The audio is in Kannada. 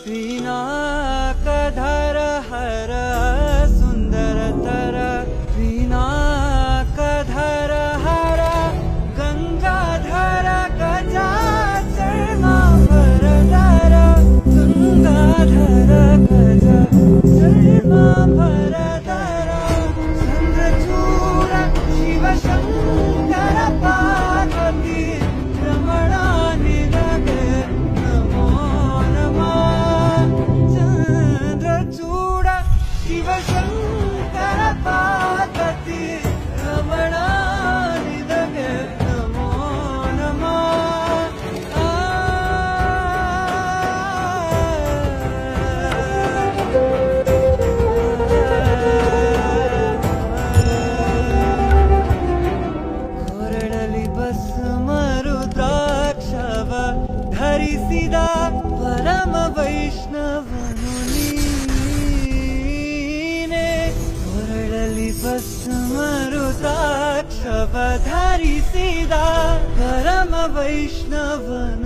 ಪಿನಾಕಧರ ಹರ ಸುಂದರತರ ಪಿನಾಕಧರ ಹರ ಗಂಗಾಧರ ಗಜಾಚರ್ಮಾಭರಧರ ಗಂಗಾಧರ ಗಜ ಚರ್ಮಾಭರಧರ ಚಂದ್ರಚೂಡ ಶಿವಶಂಕರ ಪಾರ್ವತಿ ರಮಣ ನಿನಗೆ ನಮೋ ನಮಃ ಚಂದ್ರಚೂಡ ಶಿವಶಂಕರ ಪಾರ್ವತಿ ರಮಣ ನಿನಗೆ ನಮೋ ನಮಃ ಕೊರಳಲಿ ಭಸ್ಮ ರುದ್ರಾಕ್ಷವ ಧರಿಸಿದ ಪರಮ ವೈಷ್ಣವನು ನೀನೆ ಕೊರಳಲಿ ಭಸ್ಮ ರುದ್ರಾಕ್ಷವ ಧರಿಸಿದ ಪರಮ ವೈಷ್ಣವನು